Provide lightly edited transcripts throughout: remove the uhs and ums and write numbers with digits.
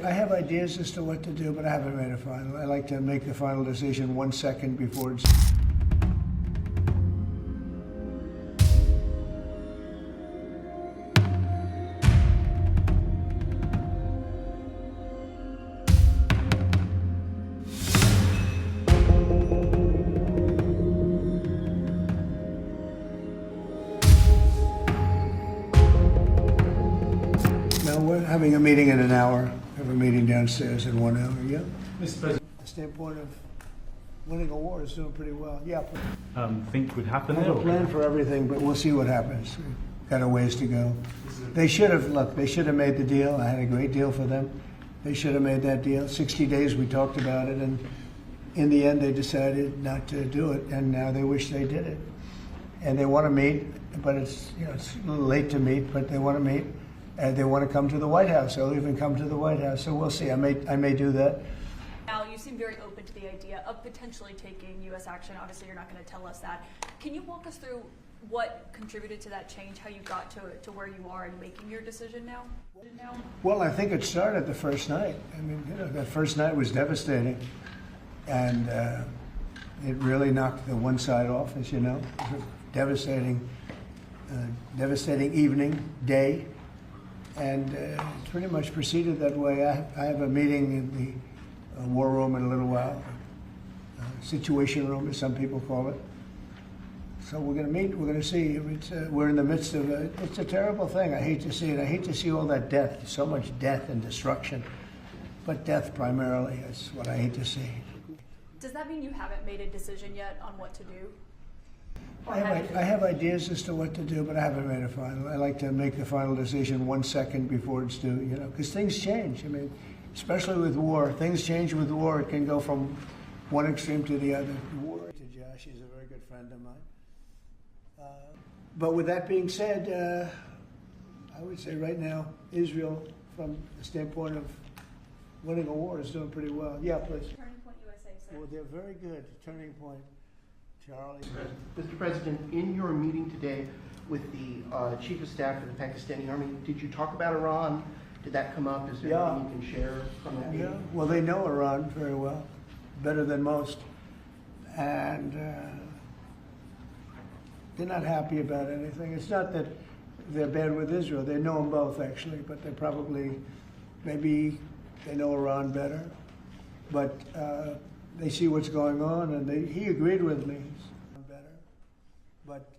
I have ideas as to what to do, but I haven't made a final. I like to make the final decision 1 second before it's... No, we're having a meeting in an hour. We have a meeting downstairs in 1 hour, yeah? Mr. President, The standpoint of winning a war is doing pretty well. Yeah, think would happen I there? have a plan for everything, but we'll see what happens. We've got a ways to go. They should have made the deal. I had a great deal for them. They should have made that deal. 60 days we talked about it, and in the end they decided not to do it, and now they wish they did it. And they want to meet, but it's a little late to meet, but they want to meet. And they want to come to the White House. They'll even come to the White House. So we'll see. I may do that. Now, you seem very open to the idea of potentially taking U.S. action. Obviously, you're not going to tell us that. Can you walk us through what contributed to that change, how you got to where you are in making your decision now? Well, I think it started the first night. I mean, that first night was devastating. And it really knocked the one side off, as you know. It was a devastating evening, day. And it pretty much proceeded that way. I have a meeting in the war room in a little while, situation room, as some people call it. So we're going to meet. We're going to see. We're in the midst of it's a terrible thing. I hate to see it. I hate to see all that death, so much death and destruction. But death primarily is what I hate to see. Does that mean you haven't made a decision yet on what to do? I have ideas as to what to do, but I haven't made a final. I like to make the final decision 1 second before it's due, because things change. I mean, especially with war. Things change with war. It can go from one extreme to the other. War to Josh, he's a very good friend of mine. But with that being said, I would say right now, Israel, from the standpoint of winning a war, is doing pretty well. Yeah, please. Turning Point USA, sir. Well, they're very good. Turning Point. Charlie. Mr. President, in your meeting today with the Chief of Staff for the Pakistani Army, did you talk about Iran? Did that come up? Is there anything you can share from that meeting? Yeah, well, they know Iran very well, better than most. And they're not happy about anything. It's not that they're bad with Israel. They know them both, actually, but they probably, maybe they know Iran better. But they see what's going on, and he agreed with me better, but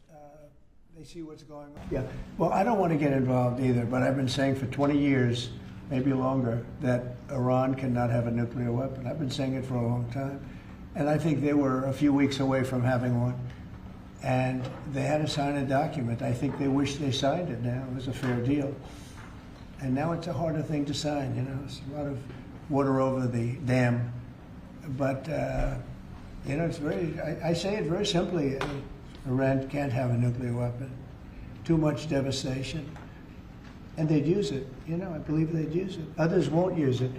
they see what's going on. Yeah, well, I don't want to get involved either, but I've been saying for 20 years, maybe longer, that Iran cannot have a nuclear weapon. I've been saying it for a long time, and I think they were a few weeks away from having one, and they had to sign a document. I think they wish they signed it now. It was a fair deal. And now it's a harder thing to sign, It's a lot of water over the dam. But, it's very, I say it very simply, Iran can't have a nuclear weapon. Too much devastation. And they'd use it, I believe they'd use it. Others won't use it,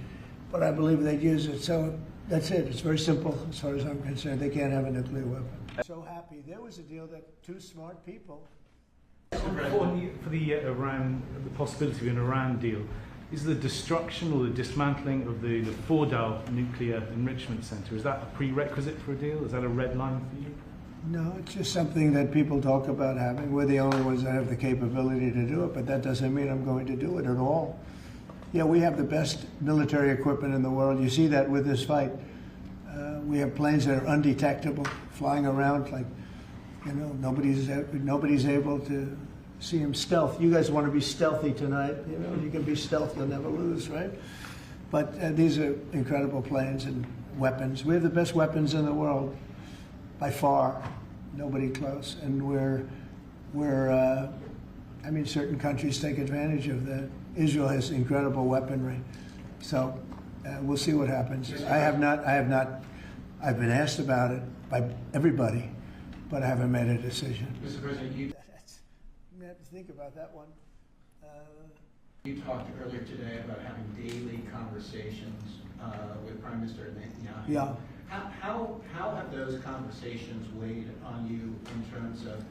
but I believe they'd use it. So that's it. It's very simple as far as I'm concerned. They can't have a nuclear weapon. So happy. There was a deal that two smart people. For the Iran, the possibility of an Iran deal, is the destruction or the dismantling of the Fordow nuclear enrichment center, is that a prerequisite for a deal? Is that a red line for you? No, it's just something that people talk about having. We're the only ones that have the capability to do it, but that doesn't mean I'm going to do it at all. Yeah, we have the best military equipment in the world. You see that with this fight. We have planes that are undetectable, flying around like, nobody's able to see them stealth. You guys want to be stealthy tonight. You can be stealth, you'll never lose, right? But these are incredible planes and weapons. We have the best weapons in the world, by far. Nobody close. And certain countries take advantage of that. Israel has incredible weaponry. So we'll see what happens. I've been asked about it by everybody, but I haven't made a decision. Mr. President, you have to think about that one. You talked earlier today about having daily conversations with Prime Minister Netanyahu. Yeah. How have those conversations weighed on you in terms of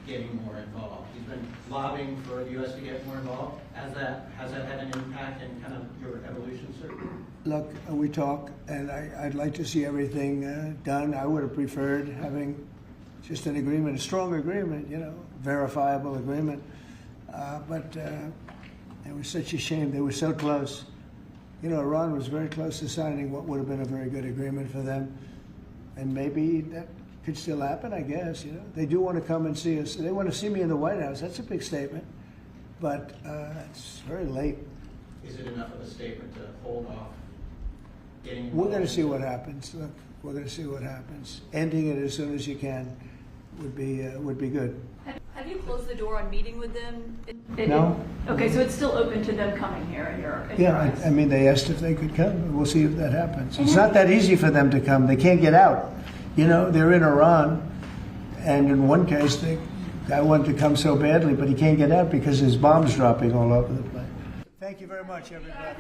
getting more involved? He's been lobbying for the U.S. to get more involved. Has that had an impact in kind of your evolution Look, we talk, and I'd like to see everything done. I would have preferred having just an agreement, a strong agreement, verifiable agreement. But it was such a shame. They were so close. Iran was very close to signing what would have been a very good agreement for them. And maybe that could still happen, I guess. They do want to come and see us. They want to see me in the White House. That's a big statement. But it's very late. Is it enough of a statement to hold off getting We're going to involved? see what happens. Look, we're going to see what happens. Ending it as soon as you can would be good. Have you closed the door on meeting with them? No. Okay, so it's still open to them coming here in your Yeah, I mean, they asked if they could come. We'll see if that happens. It's not that easy for them to come. They can't get out. They're in Iran, and in one case, the guy wanted to come so badly, but he can't get out because his bombs dropping all over the place. Thank you very much, everybody.